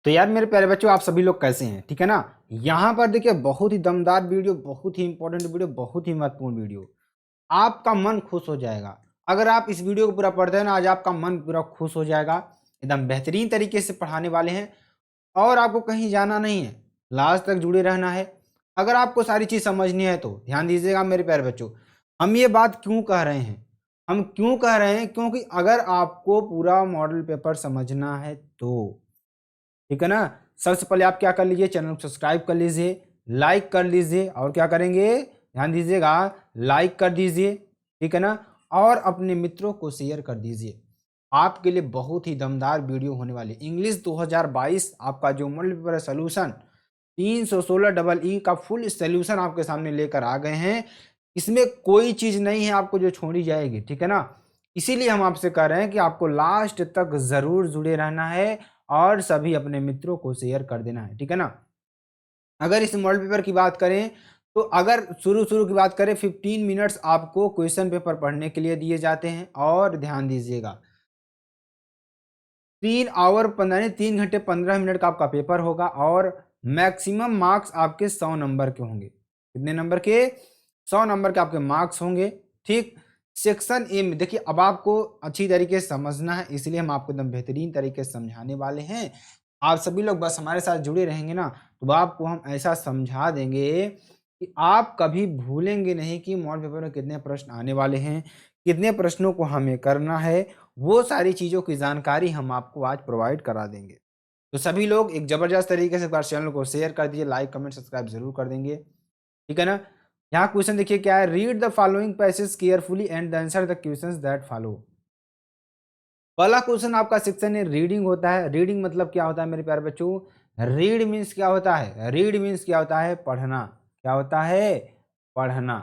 तो यार मेरे प्यारे बच्चों, आप सभी लोग कैसे हैं? ठीक है ना। यहाँ पर देखिए, बहुत ही दमदार वीडियो, बहुत ही इंपॉर्टेंट वीडियो, बहुत ही महत्वपूर्ण वीडियो। आपका मन खुश हो जाएगा अगर आप इस वीडियो को पूरा पढ़ते हैं ना। आज आपका मन पूरा खुश हो जाएगा। एकदम बेहतरीन तरीके से पढ़ाने वाले हैं और आपको कहीं जाना नहीं है, लास्ट तक जुड़े रहना है। अगर आपको सारी चीज़ समझनी है तो ध्यान दीजिएगा मेरे प्यारे बच्चों। हम ये बात क्यों कह रहे हैं? हम क्यों कह रहे हैं? क्योंकि अगर आपको पूरा मॉडल पेपर समझना है तो, ठीक है ना, सबसे पहले आप क्या कर लीजिए, चैनल को सब्सक्राइब कर लीजिए, लाइक कर लीजिए और क्या करेंगे, ध्यान दीजिएगा, लाइक कर दीजिए, ठीक है ना, और अपने मित्रों को शेयर कर दीजिए। आपके लिए बहुत ही दमदार वीडियो होने वाली। इंग्लिश 2022 आपका जो model paper solution 316 double E का फुल सोल्यूशन आपके सामने लेकर आ गए हैं। इसमें कोई चीज़ नहीं है आपको जो छोड़ी जाएगी, ठीक है ना। इसीलिए हम आपसे कह रहे हैं कि आपको लास्ट तक ज़रूर जुड़े रहना है और सभी अपने मित्रों को शेयर कर देना है, ठीक है ना। अगर इस मॉडल पेपर की बात करें तो अगर शुरू की बात करें, 15 मिनट्स आपको क्वेश्चन पेपर पढ़ने के लिए दिए जाते हैं। और ध्यान दीजिएगा, 3 घंटे 15 मिनट का आपका पेपर होगा और मैक्सिमम मार्क्स आपके 100 नंबर के होंगे। कितने नंबर के? 100 नंबर के आपके मार्क्स होंगे। ठीक, सेक्शन ए में देखिए, अब आपको अच्छी तरीके से समझना है, इसलिए हम आपको एकदम बेहतरीन तरीके से समझाने वाले हैं। आप सभी लोग बस हमारे साथ जुड़े रहेंगे ना, तो आपको हम ऐसा समझा देंगे कि आप कभी भूलेंगे नहीं कि मॉडल पेपर में कितने प्रश्न आने वाले हैं, कितने प्रश्नों को हमें करना है। वो सारी चीज़ों की जानकारी हम आपको आज प्रोवाइड करा देंगे। तो सभी लोग एक ज़बरदस्त तरीके से एक बार चैनल को शेयर कर दीजिए, लाइक कमेंट सब्सक्राइब जरूर कर देंगे, ठीक है ना। यहाँ क्वेश्चन देखिए क्या है, read the following passage carefully and answer the questions that follow. पहला क्वेश्चन आपका सेक्शन है रीडिंग होता है। रीडिंग मतलब क्या होता है मेरे प्यारे बच्चों? रीड मीन्स क्या होता है? रीड मीन्स क्या होता है? पढ़ना। क्या होता है? पढ़ना,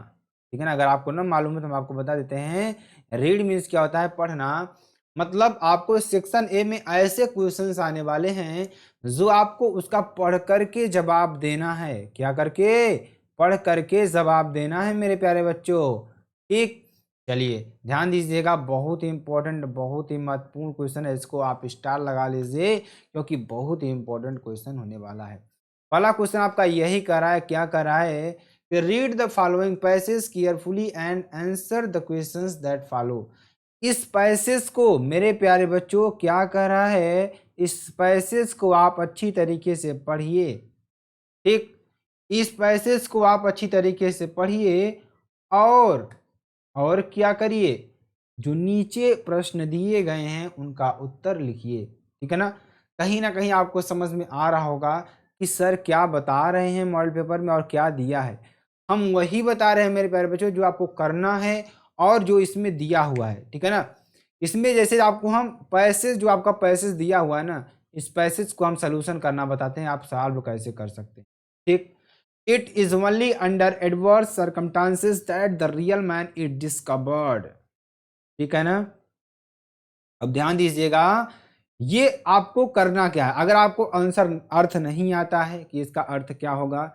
ठीक है ना। अगर आपको ना मालूम है तो हम आपको बता देते हैं। रीड मीन्स क्या होता है? पढ़ना। मतलब आपको सेक्शन ए में ऐसे क्वेश्चंस आने वाले हैं जो आपको उसका पढ़ करके जवाब देना है। क्या करके? पढ़ करके जवाब देना है मेरे प्यारे बच्चों। ठीक, चलिए ध्यान दीजिएगा, बहुत ही इंपॉर्टेंट, बहुत ही महत्वपूर्ण क्वेश्चन है। इसको आप स्टार लगा लीजिए क्योंकि बहुत ही इंपॉर्टेंट क्वेश्चन होने वाला है। पहला क्वेश्चन आपका यही कर रहा है, क्या कर रहा है कि read the following passage carefully and answer the questions that follow. इस पैसेज को मेरे प्यारे बच्चों क्या कर रहा है, इस पैसेज को आप अच्छी तरीके से पढ़िए। ठीक, इस पैसेज को आप अच्छी तरीके से पढ़िए और क्या करिए, जो नीचे प्रश्न दिए गए हैं उनका उत्तर लिखिए, ठीक है ना कहीं आपको समझ में आ रहा होगा कि सर क्या बता रहे हैं मॉडल पेपर में और क्या दिया है। हम वही बता रहे हैं मेरे प्यारे बच्चों जो आपको करना है और जो इसमें दिया हुआ है, ठीक है ना। इसमें जैसे आपको हम पैसेज, जो आपका पैसेज दिया हुआ है ना, इस पैसेज को हम सलूशन करना बताते हैं, आप सॉल्व कैसे कर सकते हैं। ठीक, it is only under adverse circumstances that the real man is discovered, ठीक है ना। अब ध्यान दीजिएगा, ये आपको करना क्या है। अगर आपको आंसर अर्थ नहीं आता है कि इसका अर्थ क्या होगा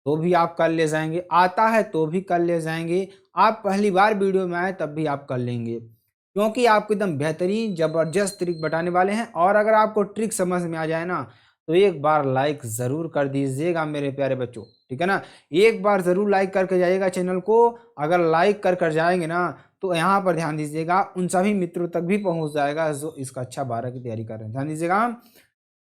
तो भी आप कर ले जाएंगे, आता है तो भी कर ले जाएंगे, आप पहली बार वीडियो में आए तब भी आप कर लेंगे, क्योंकि आपको एकदम बेहतरीन जबरदस्त ट्रिक बताने वाले हैं। और अगर आपको ट्रिक समझ में आ जाए ना तो एक बार लाइक ज़रूर कर दीजिएगा मेरे प्यारे बच्चों, ठीक है ना। एक बार ज़रूर लाइक करके जाइएगा चैनल को। अगर लाइक कर जाएंगे ना तो यहाँ पर ध्यान दीजिएगा, उन सभी मित्रों तक भी पहुँच जाएगा जो इसका अच्छा 12 की तैयारी कर रहे हैं। ध्यान दीजिएगा,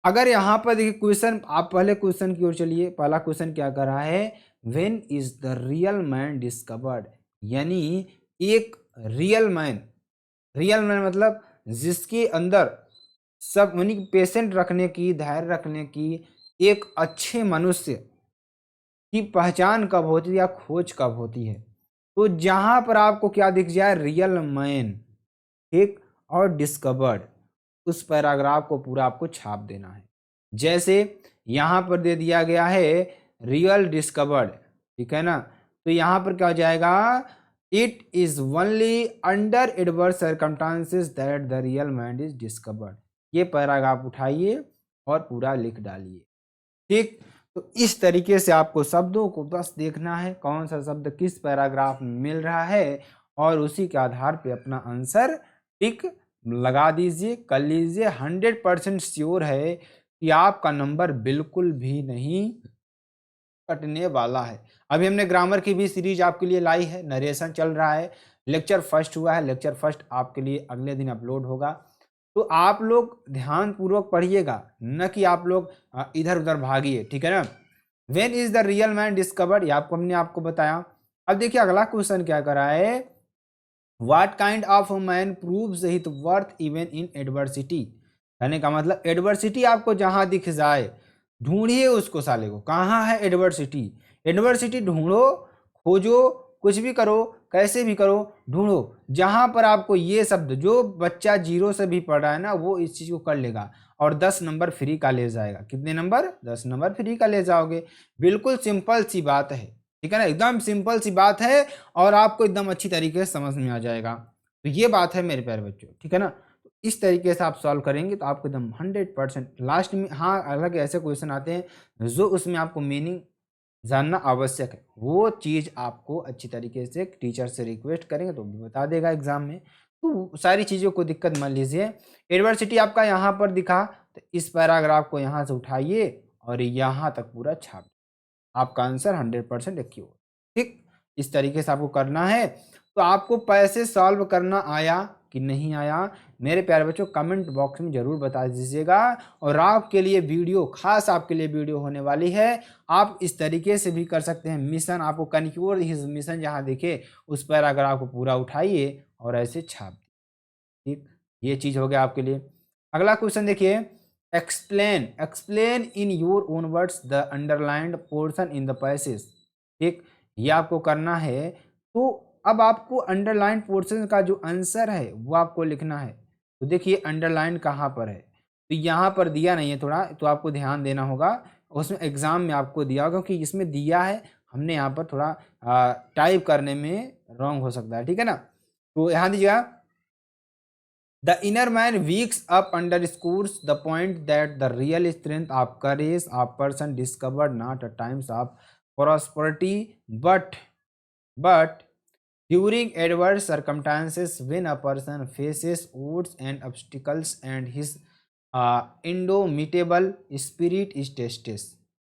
अगर यहाँ पर देखिए क्वेश्चन, आप पहले क्वेश्चन की ओर चलिए। पहला क्वेश्चन क्या कर रहा है, when is the real man discovered. यानी एक रियल मैन मतलब जिसके अंदर सब यानी पेशेंट रखने की, धैर्य रखने की, एक अच्छे मनुष्य की पहचान कब होती है या खोज कब होती है। तो जहां पर आपको क्या दिख जाए, रियल मैन, ठीक, और डिस्कवर्ड, उस पैराग्राफ को पूरा आपको छाप देना है। जैसे यहाँ पर दे दिया गया है रियल डिस्कवर्ड, ठीक है ना। तो यहाँ पर क्या हो जाएगा, it is only under adverse circumstances that the real man is discovered. ये पैराग्राफ उठाइए और पूरा लिख डालिए। ठीक, तो इस तरीके से आपको शब्दों को बस देखना है कौन सा शब्द किस पैराग्राफ में मिल रहा है और उसी के आधार पे अपना आंसर टिक लगा दीजिए, कर लीजिए। 100% श्योर है कि आपका नंबर बिल्कुल भी नहीं कटने वाला है। अभी हमने ग्रामर की भी सीरीज आपके लिए लाई है, नरेशन चल रहा है, लेक्चर फर्स्ट हुआ है, लेक्चर फर्स्ट आपके लिए अगले दिन अपलोड होगा। तो आप लोग ध्यान पूर्वक पढ़िएगा, न कि आप लोग इधर उधर भागिए, ठीक है ना। When is the real man discovered, ये आपको हमने आपको बताया। अब देखिए अगला क्वेश्चन क्या करा है, what kind of man proves his worth even in adversity. कहने का मतलब एडवर्सिटी आपको जहां दिख जाए ढूंढिए उसको साले को, कहाँ है एडवर्सिटी, एडवर्सिटी ढूंढो, खोजो, कुछ भी करो, कैसे भी करो, ढूंढो। जहां पर आपको ये शब्द, जो बच्चा जीरो से भी पढ़ रहा है ना, वो इस चीज को कर लेगा और 10 नंबर फ्री का ले जाएगा। कितने नंबर? 10 नंबर फ्री का ले जाओगे। बिल्कुल सिंपल सी बात है, ठीक है ना, एकदम सिंपल सी बात है और आपको एकदम अच्छी तरीके से समझ में आ जाएगा। तो ये बात है मेरे प्यारे बच्चों, ठीक है ना। तो इस तरीके से आप सॉल्व करेंगे तो आपको एकदम 100% लास्ट में, हाँ अलग ऐसे क्वेश्चन आते हैं जो उसमें आपको मीनिंग जानना आवश्यक है, वो चीज़ आपको अच्छी तरीके से टीचर से रिक्वेस्ट करेंगे तो भी बता देगा एग्जाम में। तो सारी चीज़ों को दिक्कत मत लीजिए। एडवर्सिटी आपका यहाँ पर दिखा, तो इस पैराग्राफ को यहाँ से उठाइए और यहाँ तक पूरा छाप, आपका आंसर 100% एक्यूरेट। ठीक, इस तरीके से आपको करना है। तो आपको पैसे सॉल्व करना आया कि नहीं आया, मेरे प्यारे बच्चों कमेंट बॉक्स में जरूर बता दीजिएगा। और आपके लिए वीडियो, खास आपके लिए वीडियो होने वाली है। आप इस तरीके से भी कर सकते हैं मिशन, आपको कन्क्यूर हिज मिशन जहाँ दिखे उस पैराग्राफ को पूरा उठाइए और ऐसे छाप। ठीक, ये चीज हो गया आपके लिए। अगला क्वेश्चन देखिए, explain, explain in your own words the underlined portion in the passage. ठीक, ये आपको करना है। तो अब आपको अंडरलाइन पोर्शन का जो आंसर है वो आपको लिखना है। तो देखिए अंडरलाइन कहाँ पर है, तो यहाँ पर दिया नहीं है थोड़ा, तो आपको ध्यान देना होगा। उसमें एग्जाम में आपको दिया होगा, क्योंकि इसमें दिया है, हमने यहाँ पर थोड़ा टाइप करने में रॉन्ग हो सकता है, ठीक है ना। तो यहाँ दीजिएगा, the inner man wakes up underscores the point that the real strength of courage of person discovered not at times of prosperity but during adverse circumstances when a person faces odds and obstacles and his indomitable spirit is tested।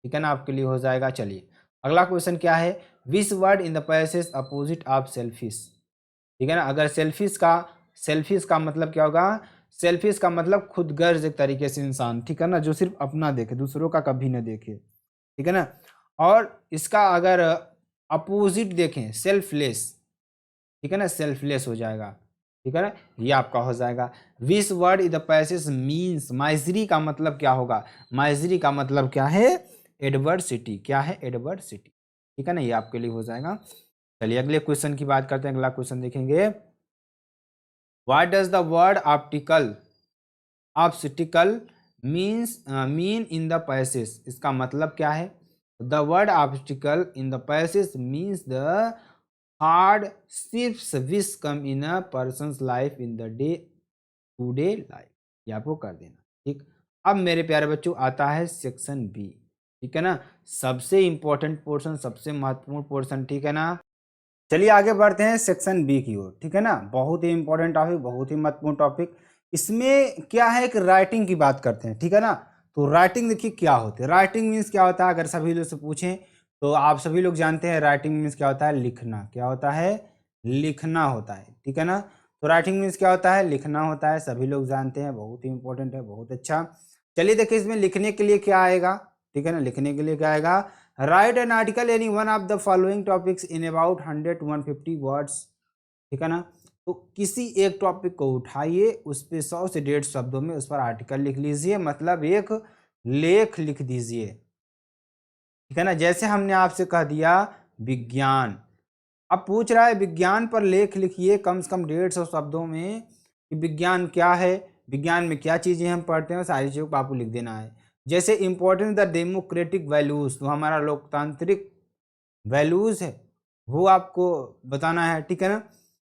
ठीक है ना, आपके लिए हो जाएगा। चलिए अगला question क्या है, which word in the passage opposite of selfish. ठीक है ना, अगर सेल्फिश का मतलब क्या होगा, सेल्फिश का मतलब खुदगर्ज एक तरीके से इंसान, ठीक है ना, जो सिर्फ अपना देखे, दूसरों का कभी न देखे, ठीक है ना। और इसका अगर अपोजिट देखें सेल्फलेस, ठीक है ना, सेल्फलेस हो जाएगा, ठीक है ना, ये आपका हो जाएगा। Which word in the passage means, misery का मतलब क्या होगा, माइजरी का मतलब क्या है, एडवर्सिटी, क्या है, एडवर्सिटी, ठीक है ना, ये आपके लिए हो जाएगा। चलिए अगले क्वेश्चन की बात करते हैं। अगला क्वेश्चन देखेंगे, what does the word obstacle mean in the passage, इसका मतलब क्या है। The word obstacle in the passage means the hardships which come in a person's life in the day to day life, ये आपको कर देना। ठीक, अब मेरे प्यारे बच्चों आता है सेक्शन बी, ठीक है ना, सबसे इंपॉर्टेंट पोर्शन, सबसे महत्वपूर्ण पोर्शन, ठीक है ना। चलिए आगे बढ़ते हैं सेक्शन बी की ओर, ठीक है ना, बहुत ही इंपॉर्टेंट टॉपिक, बहुत ही महत्वपूर्ण टॉपिक। इसमें क्या है कि राइटिंग की बात करते हैं, ठीक है ना। तो राइटिंग देखिए क्या होती है, राइटिंग मीन्स क्या होता है, अगर सभी लोग से पूछें तो आप सभी लोग जानते हैं राइटिंग मीन्स क्या होता है, लिखना, क्या होता है, लिखना होता है, ठीक है ना। तो राइटिंग मीन्स क्या होता है, लिखना होता है, सभी लोग जानते हैं, बहुत ही इंपॉर्टेंट है, बहुत अच्छा। चलिए देखिए इसमें लिखने के लिए क्या आएगा, ठीक है ना, लिखने के लिए क्या आएगा, right an article any one of the following topics in about 100 to 150 words, ठीक है ना। तो किसी एक टॉपिक को उठाइए, उस पर 100 से 150 शब्दों में उस पर आर्टिकल लिख लीजिए, मतलब एक लेख लिख दीजिए, ठीक है ना। जैसे हमने आपसे कह दिया विज्ञान, अब पूछ रहा है विज्ञान पर लेख लिखिए कम से कम 150 शब्दों में, कि विज्ञान क्या है, विज्ञान में क्या चीजें हम पढ़ते हैं, सारी चीजों को आपको लिख देना है। जैसे इंपॉर्टेंस द डेमोक्रेटिक वैल्यूज, तो हमारा लोकतांत्रिक वैल्यूज है वो आपको बताना है, ठीक है ना,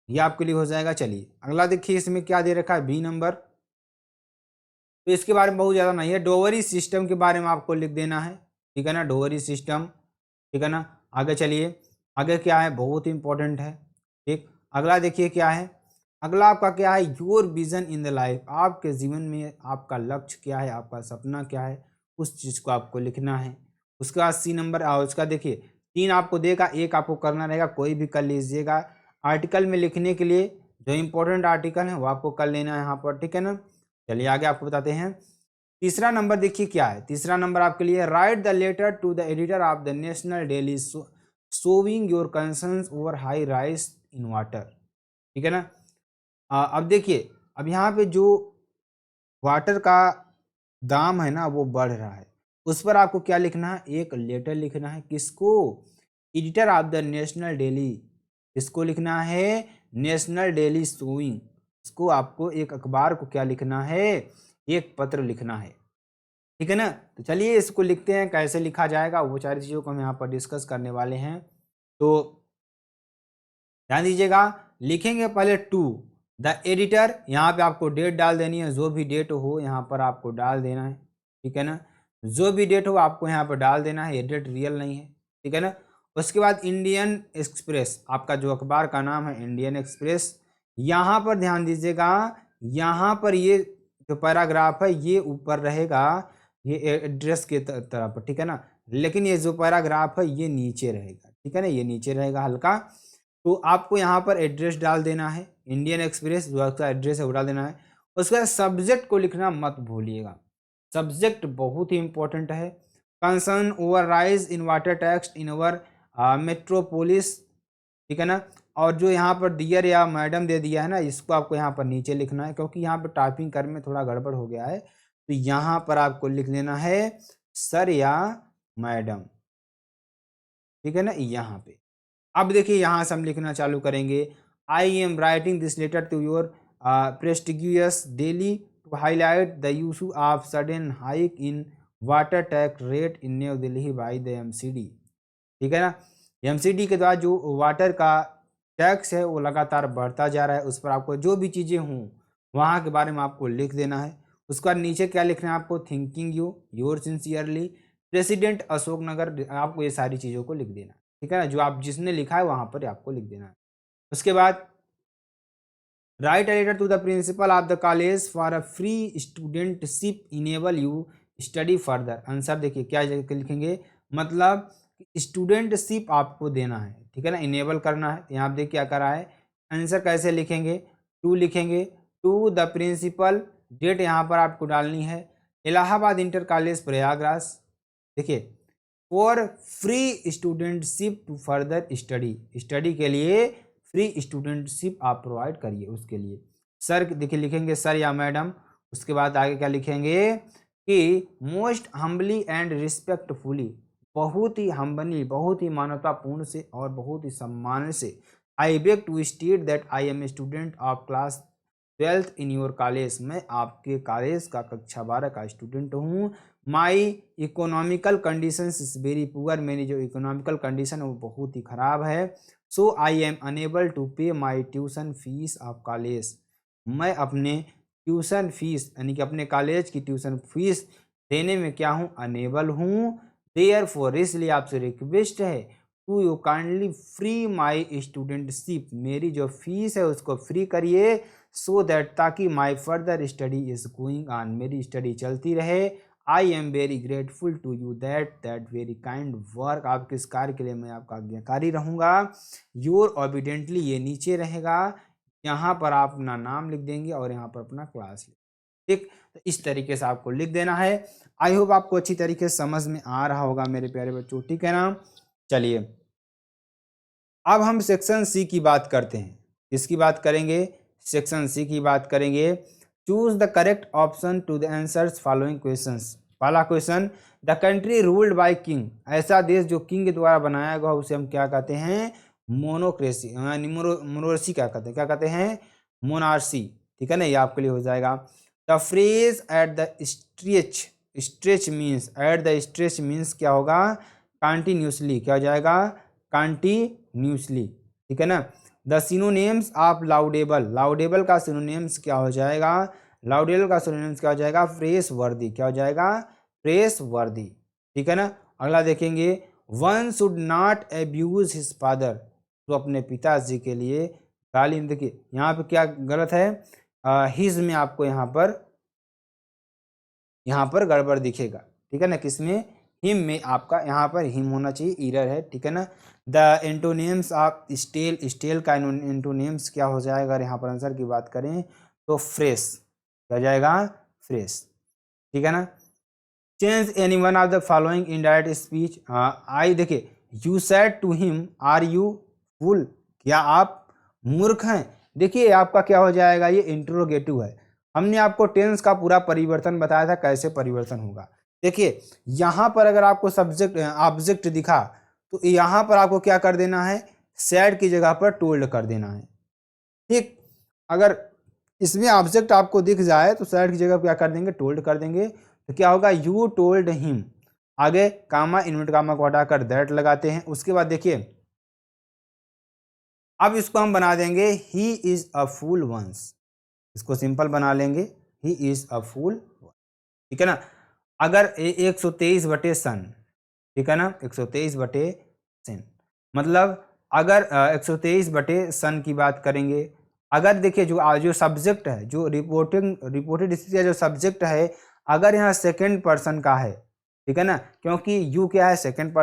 ये आपके लिए हो जाएगा। चलिए अगला देखिए, इसमें क्या दे रखा है, बी नंबर, तो इसके बारे में बहुत ज़्यादा नहीं है, डोवरी सिस्टम के बारे में आपको लिख देना है, ठीक है ना, डोवरी सिस्टम, ठीक है ना। आगे चलिए, आगे क्या है, बहुत इंपॉर्टेंट है, ठीक। अगला देखिए क्या है, अगला आपका क्या है, your vision in the life, आपके जीवन में आपका लक्ष्य क्या है, आपका सपना क्या है, उस चीज को आपको लिखना है। उसके बाद सी नंबर उसका देखिए 3 आपको देगा, 1 आपको करना रहेगा, कोई भी कर लीजिएगा। आर्टिकल में लिखने के लिए जो इंपॉर्टेंट आर्टिकल है वो आपको कर लेना है यहाँ पर, ठीक है ना। चलिए आगे आपको बताते हैं। तीसरा नंबर देखिए क्या है। तीसरा नंबर आपके लिए write the letter to the editor of the national daily showing your concerns over high rise in water, ठीक है ना। अब देखिए, अब यहाँ पे जो वाटर का दाम है ना वो बढ़ रहा है, उस पर आपको क्या लिखना है, एक लेटर लिखना है। किसको? Editor of the national daily. किसको लिखना है? National daily showing. इसको आपको एक अखबार को क्या लिखना है, एक पत्र लिखना है, ठीक है ना। तो चलिए इसको लिखते हैं, कैसे लिखा जाएगा वो सारी चीज़ों को हम यहाँ पर डिस्कस करने वाले हैं। तो ध्यान दीजिएगा, लिखेंगे पहले टू द एडिटर, यहाँ पे आपको डेट डाल देनी है, जो भी डेट हो यहाँ पर आपको डाल देना है, ठीक है ना। जो भी डेट हो आपको यहाँ पर डाल देना है, ये डेट रियल नहीं है, ठीक है ना। उसके बाद इंडियन एक्सप्रेस, आपका जो अखबार का नाम है इंडियन एक्सप्रेस। यहाँ पर ध्यान दीजिएगा, यहाँ पर ये जो पैराग्राफ है ये ऊपर रहेगा, ये एड्रेस के तरफ, ठीक है ना। लेकिन ये जो पैराग्राफ है ये नीचे रहेगा, ठीक है ना, ये नीचे रहेगा हल्का। तो आपको यहाँ पर एड्रेस डाल देना है, इंडियन एक्सप्रेस जो आपका एड्रेस है वो डाल देना है। उसके बाद सब्जेक्ट को लिखना मत भूलिएगा, सब्जेक्ट बहुत ही इंपॉर्टेंट है। Concern over rise in water tax in our metropolis, ठीक है ना। और जो यहाँ पर डियर या मैडम दे दिया है ना, इसको आपको यहाँ पर नीचे लिखना है, क्योंकि यहाँ पर टाइपिंग करने में थोड़ा गड़बड़ हो गया है। तो यहाँ पर आपको लिख लेना है सर या मैडम, ठीक है ना, यहाँ पे। अब देखिए यहाँ से हम लिखना चालू करेंगे। I am writing this letter to your prestigious daily to highlight the use of sudden hike in water tax rate in New Delhi by the MCD, ठीक है ना। एमसीडी के द्वारा जो वाटर का टैक्स है वो लगातार बढ़ता जा रहा है, उस पर आपको जो भी चीज़ें हों वहाँ के बारे में आपको लिख देना है। उसके बाद नीचे क्या लिखना है आपको, thanking you your sincerely president Ashok Nagar, आपको ये सारी चीज़ों को लिख देना है, ठीक है ना। जो आप जिसने लिखा है वहाँ पर आपको लिख देना है। उसके बाद write a letter to the principal of the college for a free studentship enable you study further. Answer देखिए क्या लिखेंगे, मतलब स्टूडेंटशिप आपको देना है, ठीक है ना, इनेबल करना है। यहाँ आप देखिए क्या करा है, आंसर कैसे लिखेंगे, टू लिखेंगे, टू द प्रिंसिपल, डेट यहाँ पर आपको डालनी है, इलाहाबाद इंटर कॉलेज प्रयागराज, देखिए for free studentship to further study, study के लिए फ्री स्टूडेंटशिप आप प्रोवाइड करिए उसके लिए। सर देखिए लिखेंगे सर या मैडम। उसके बाद आगे क्या लिखेंगे कि मोस्ट हम्बली एंड रिस्पेक्टफुली, बहुत ही हम्बली, बहुत ही मानवतापूर्ण से और बहुत ही सम्मान से, I beg to state that I am a student of class 12th in your college, मैं आपके कॉलेज का कक्षा 12 का स्टूडेंट हूँ। My economical condition is very poor, मेरी जो इकोनॉमिकल कंडीशन है वो बहुत ही ख़राब है। सो आई एम अनेबल टू पे माई ट्यूशन फीस ऑफ कॉलेज, मैं अपने ट्यूशन फीस यानी कि अपने कॉलेज की ट्यूशन फीस देने में क्या हूँ, अनेबल हूँ। देयर फॉर, इसलिए आपसे रिक्वेस्ट है, to you kindly free my studentship, मेरी जो फीस है उसको फ्री करिए, सो दैट, ताकि my further study is going on, मेरी स्टडी चलती रहे। I am very grateful to you that very kind work, आपके इस कार्य के लिए मैं आपका आज्ञाकारी रहूँगा। योर ओबिडेंटली, ये नीचे रहेगा, यहाँ पर आप अपना नाम लिख देंगे और यहाँ पर अपना क्लास लिख, ठीक। तो इस तरीके से आपको लिख देना है। आई होप आपको अच्छी तरीके से समझ में आ रहा होगा मेरे प्यारे बच्चों, ठीक है ना। चलिए अब हम सेक्शन सी की बात करते हैं। किसकी बात करेंगे, सेक्शन सी की बात करेंगे। Choose the correct option to the answers following questions. पहला question, the country ruled by king, ऐसा देश जो किंग के द्वारा बनाया गया उसे हम क्या कहते हैं, मोनोक्रेसी, मोनोक्रेसी क्या कहते हैं, क्या कहते हैं, मोनार्सी, ठीक है ना, ये आपके लिए हो जाएगा। The phrase at the stretch, stretch means, at the stretch means क्या होगा, कंटिन्यूसली, क्या हो जाएगा, कंटिन्यूसली, ठीक है ना। द सिनोनिम्स ऑफ लाउडेबल, लाउडेबल का सिनोनिम्स क्या हो जाएगा, लाउडेबल का सिनोनिम्स क्या हो जाएगा, प्रेस वर्दी, क्या हो जाएगा, प्रेस वर्दी, ठीक है ना। अगला देखेंगे, one should not abuse his father, तो अपने पिताजी के लिए गाली, देखिए यहाँ पे क्या गलत है, हिज में आपको यहाँ पर गड़बड़ दिखेगा, ठीक है ना, किसमें, हिम में, आपका यहाँ पर हिम होना चाहिए, एरर है, ठीक है ना। The antonyms of stale, stale का एंटोनियम्स क्या हो जाएगा, अगर यहाँ पर आंसर की बात करें तो फ्रेश, क्या हो जाएगा, फ्रेश, ठीक है ना। Change any one of the following indirect speech, I, देखिए, you said to him are you fool, क्या आप मूर्ख हैं, देखिए आपका क्या हो जाएगा, ये इंट्रोगेटिव है। हमने आपको टेंस का पूरा परिवर्तन बताया था, कैसे परिवर्तन होगा। देखिए यहाँ पर अगर आपको सब्जेक्ट ऑब्जेक्ट दिखा तो यहाँ पर आपको क्या कर देना है, सैड की जगह पर टोल्ड कर देना है, ठीक। अगर इसमें ऑब्जेक्ट आपको दिख जाए तो सैड की जगह क्या कर देंगे, टोल्ड कर देंगे, तो क्या होगा, यू टोल्ड हिम, आगे कामा, इन्वर्ट कामा को हटाकर दैट लगाते हैं। उसके बाद देखिए अब इसको हम बना देंगे he is a fool once, इसको सिंपल बना लेंगे, ही इज अ फूल, ठीक है ना। अगर 123 सन, ठीक है ना, 123 मतलब अगर 123 की बात करेंगे, अगर देखिए जो सब्जेक्ट है, जो रिपोर्टेड स्पीच जो सब्जेक्ट है, अगर यहाँ सेकंड पर्सन का है, ठीक है ना, क्योंकि यू क्या है, सेकंड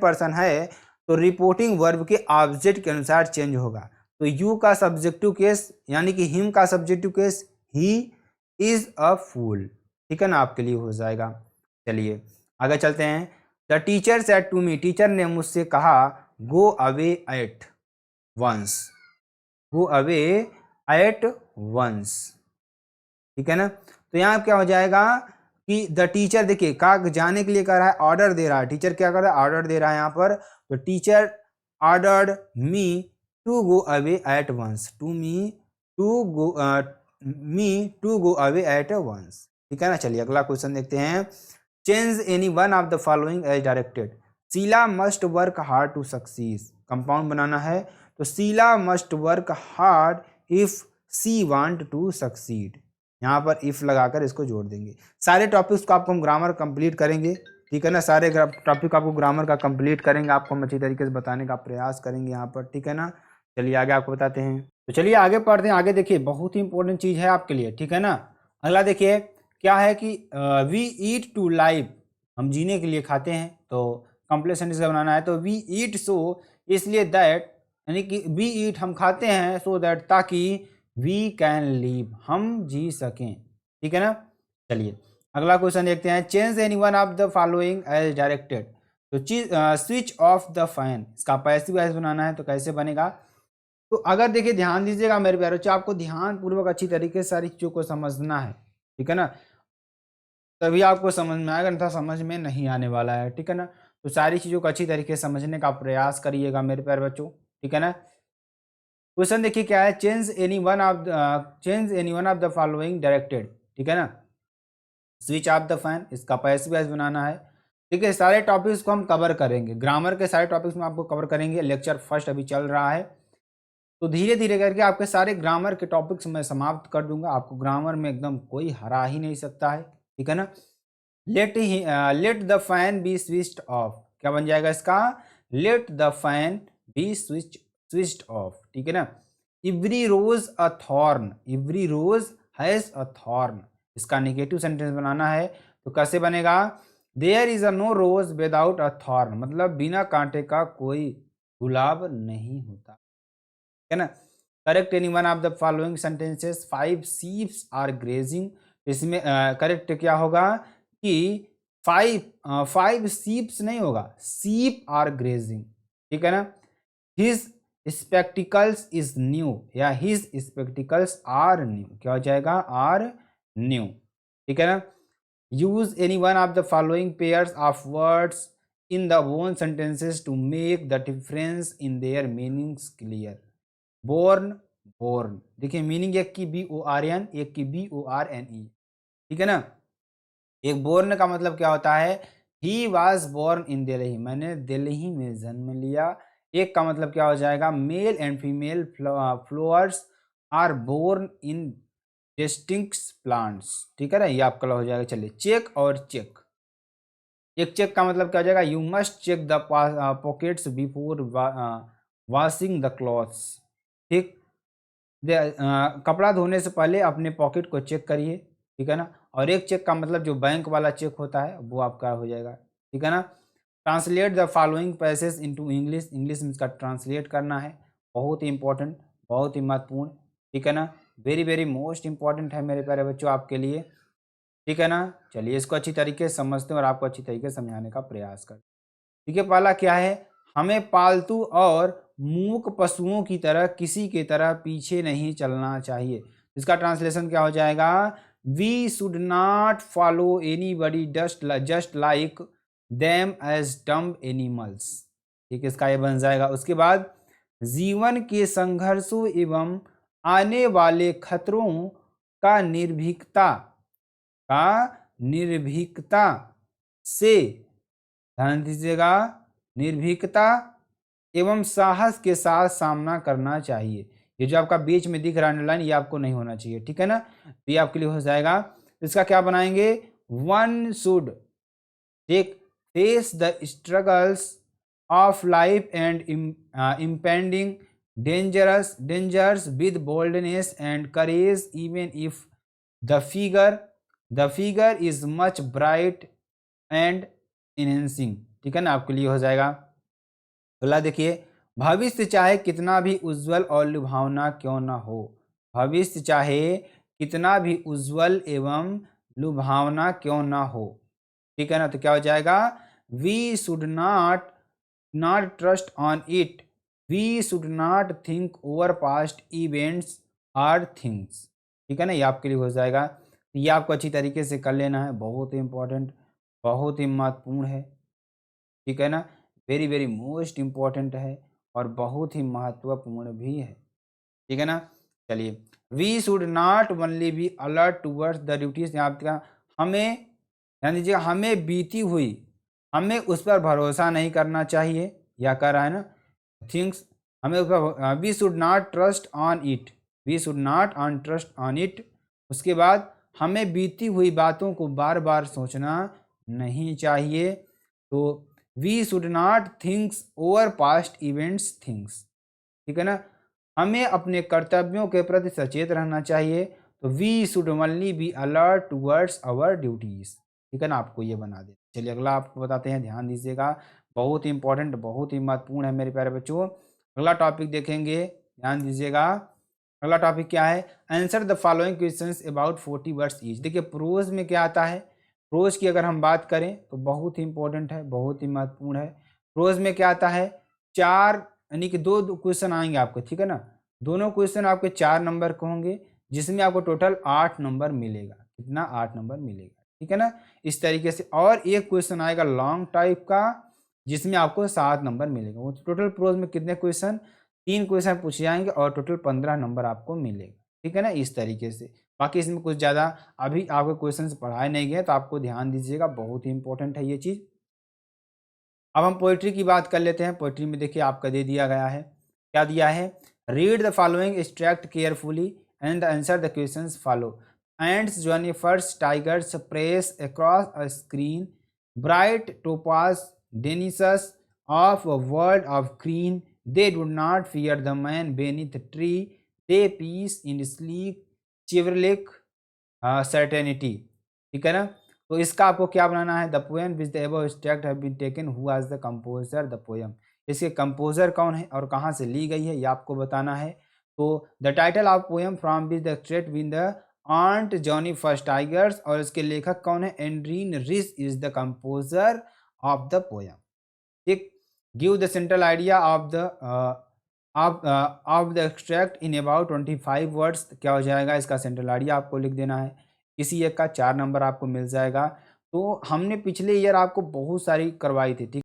पर्सन है, तो रिपोर्टिंग वर्ब के ऑब्जेक्ट के अनुसार चेंज होगा। तो यू का सब्जेक्टिव केस यानी कि हिम का subjective case he is a fool, ठीक है ना, आपके लिए हो जाएगा। चलिए आगे चलते हैं। The teacher said to me, teacher ने मुझसे कहा, go away at once, go away at once, ठीक है ना। तो यहाँ क्या हो जाएगा कि द टीचर, देखिए का जाने के लिए कह रहा है, ऑर्डर दे रहा है, टीचर क्या कर रहा है, ऑर्डर दे रहा है यहाँ पर। तो teacher ordered me to go away at once, to go away at once, ठीक है ना। चलिए अगला क्वेश्चन देखते हैं। Change any one of the following as directed, Sheela must work hard to succeed, compound बनाना है, तो Sheela must work hard if she want to succeed, यहाँ पर इफ लगाकर इसको जोड़ देंगे। सारे टॉपिक्स को आपको हम ग्रामर कंप्लीट करेंगे, ठीक है ना, सारे टॉपिक आपको ग्रामर का कंप्लीट करेंगे, आपको हम अच्छी तरीके से बताने का प्रयास करेंगे यहाँ पर, ठीक है ना। चलिए आगे आपको बताते हैं, तो चलिए आगे पढ़ते हैं। आगे देखिए बहुत ही इंपॉर्टेंट चीज़ है आपके लिए, ठीक है ना। अगला देखिए क्या है कि वी ईट टू लाइव, हम जीने के लिए खाते हैं, तो कंप्लीट सेंटेंस का बनाना है, तो वी ईट सो, इसलिए दैट, यानी कि वी ईट हम खाते हैं, सो दैट ताकि वी कैन लीव हम जी सकें, ठीक है ना। चलिए अगला क्वेश्चन देखते हैं। Change any one of the following as directed, तो स्विच ऑफ द फैन, इसका पैसिव वॉइस बनाना है, तो कैसे बनेगा। तो अगर देखिए ध्यान दीजिएगा मेरे प्यारे बच्चों, आपको ध्यान पूर्वक अच्छी तरीके से सारी चीजों को समझना है, ठीक है ना, तभी आपको समझ में आएगा, अन्यथा समझ में नहीं आने वाला है, ठीक है ना। तो सारी चीजों को अच्छी तरीके से समझने का प्रयास करिएगा मेरे प्यारे बच्चों, ठीक है ना। क्वेश्चन देखिए क्या है, change any one of the following directed, ठीक है ना, स्विच ऑफ द फैन, इसका पैसिव वॉइस बनाना है, ठीक है। सारे टॉपिक्स को हम कवर करेंगे, ग्रामर के सारे टॉपिक्स में आपको कवर करेंगे, लेक्चर फर्स्ट अभी चल रहा है, तो धीरे धीरे करके आपके सारे ग्रामर के टॉपिक्स मैं समाप्त कर दूंगा, आपको ग्रामर में एकदम कोई हरा ही नहीं सकता है, ठीक है ना। Let the fan be switched off, क्या बन जाएगा इसका, let the fan be switched off, ठीक है ना। Every rose a thorn, every rose has a thorn, इसका नेगेटिव सेंटेंस बनाना है, तो कैसे बनेगा, there is a no rose without a thorn, मतलब बिना कांटे का कोई गुलाब नहीं होता, है ना। Correct any one of the following sentences, 5 sheeps are grazing, इसमें करेक्ट क्या होगा कि 5 शीप्स नहीं होगा, शीप आर ग्रेजिंग, ठीक है ना। हिज स्पेक्टिकल्स इज न्यू, या हिज स्पेक्टिकल्स आर न्यू, क्या हो जाएगा, आर न्यू, ठीक है ना। Use any one of the following pairs of words in the own sentences to make the difference in their meanings clear, born, born, देखिए meaning एक की BORN, एक की BORNE, ठीक है ना। एक बोर्न का मतलब क्या होता है, he was born in Delhi, मैंने दिल्ली में जन्म लिया। एक का मतलब क्या हो जाएगा, male and female flowers are born in distinct plants, ठीक है ना, ये आपका हो जाएगा। चलिए चेक और चेक, एक चेक का मतलब क्या हो जाएगा, you must check the pockets before washing the clothes, ठीक, कपड़ा धोने से पहले अपने पॉकेट को चेक करिए, ठीक है ना। और एक चेक का मतलब जो बैंक वाला चेक होता है वो आपका हो जाएगा, ठीक है ना। Translate the following passage into English, English में इसका ट्रांसलेट करना है, बहुत ही इंपॉर्टेंट, बहुत ही महत्वपूर्ण, ठीक है ना, वेरी वेरी मोस्ट इंपॉर्टेंट है मेरे प्यारे बच्चों आपके लिए, ठीक है ना। चलिए इसको अच्छी तरीके से समझते हैं और आपको अच्छी तरीके से समझाने का प्रयास करते हैं। ठीक है, पहला क्या है, हमें पालतू और मूक पशुओं की तरह किसी की तरह पीछे नहीं चलना चाहिए। इसका ट्रांसलेशन क्या हो जाएगा, we should not follow anybody just like them as dumb animals. ठीक है, इसका ये बन जाएगा। उसके बाद जीवन के संघर्षों एवं आने वाले खतरों का निर्भीकता से, ध्यान दीजिएगा, निर्भीकता एवं साहस के साथ सामना करना चाहिए। ये जो आपका बीच में दिख रहा है अंडरलाइन, ये आपको नहीं होना चाहिए, ठीक है ना। तो ये आपके लिए हो जाएगा। इसका क्या बनाएंगे, one should take face the struggles of life and impending dangers with boldness and courage even if the figure is much bright and enhancing, ठीक है ना, आपके लिए हो जाएगा। अगला देखिए, भविष्य चाहे कितना भी उज्जवल और लुभावना क्यों ना हो, भविष्य चाहे कितना भी उज्जवल एवं लुभावना क्यों ना हो, ठीक है ना। तो क्या हो जाएगा, we should not trust on it, we should not think over past events or things, ठीक है ना, ये आपके लिए हो जाएगा। ये आपको अच्छी तरीके से कर लेना है, बहुत ही इंपॉर्टेंट, बहुत ही महत्वपूर्ण है, ठीक है ना, वेरी वेरी मोस्ट इम्पॉर्टेंट है और बहुत ही महत्वपूर्ण भी है, ठीक है ना। चलिए, we should not only be alert towards the duties, यहाँ हमें ध्यान दीजिए, हमें बीती हुई, हमें उस पर भरोसा नहीं करना चाहिए, या कर रहा है ना थिंग्स, हमें उस पर, we should not trust on it, we should not on trust on it. उसके बाद हमें बीती हुई बातों को बार बार सोचना नहीं चाहिए। तो we should not thinks over past events things, ठीक है ना, हमें अपने कर्तव्यों के प्रति सचेत रहना चाहिए। तो we should only be alert towards our duties, ठीक है ना, आपको ये बना दे। चलिए अगला आपको बताते हैं, ध्यान दीजिएगा, बहुत ही इंपॉर्टेंट, बहुत ही महत्वपूर्ण है मेरे प्यारे बच्चों। अगला टॉपिक देखेंगे, ध्यान दीजिएगा। अगला टॉपिक क्या है, answer the following questions about 40 words each. देखिए प्रोज में क्या आता है, प्रोज की अगर हम बात करें तो बहुत ही इंपॉर्टेंट है, बहुत ही महत्वपूर्ण है। प्रोज में क्या आता है, चार यानी कि दो क्वेश्चन आएंगे आपको, ठीक है ना, दोनों क्वेश्चन आपके 4 नंबर के होंगे, जिसमें आपको टोटल 8 नंबर मिलेगा। कितना, 8 नंबर मिलेगा, ठीक है ना, इस तरीके से। और एक क्वेश्चन आएगा लॉन्ग टाइप का, जिसमें आपको 7 नंबर मिलेगा। वो टोटल प्रोज में कितने क्वेश्चन, 3 क्वेश्चन पूछे जाएंगे और टोटल 15 नंबर आपको मिलेगा, ठीक है ना, इस तरीके से। बाकी इसमें कुछ ज़्यादा अभी आपके क्वेश्चन पढ़ाए नहीं गए, तो आपको ध्यान दीजिएगा, बहुत ही इंपॉर्टेंट है ये चीज़। अब हम पोइट्री की बात कर लेते हैं। पोइट्री में देखिए आपका दे दिया गया है, क्या दिया है, read the following extract carefully and answer the questions follow. Aunt Jennifer's tigers prance across a screen, bright topaz denizens of a world of green, they do not fear the man beneath tree, they pace in sleek chivalric certainty, ठीक है ना। तो इसका आपको क्या बनाना है, the poem which the above extract have been taken, who was the composer the poem, इसके कंपोजर कौन है और कहाँ से ली गई है, ये आपको बताना है। तो the title of poem from which the extract win the aunt Johnny first tigers, और इसके लेखक कौन है, Adrienne Rich is the composer of the poem, ठीक। Give the central idea of the extract in about 25 words, क्या हो जाएगा, इसका सेंट्रल आइडिया आपको लिख देना है। किसी एक का 4 नंबर आपको मिल जाएगा। तो हमने पिछले ईयर आपको बहुत सारी करवाई थी, ठीक।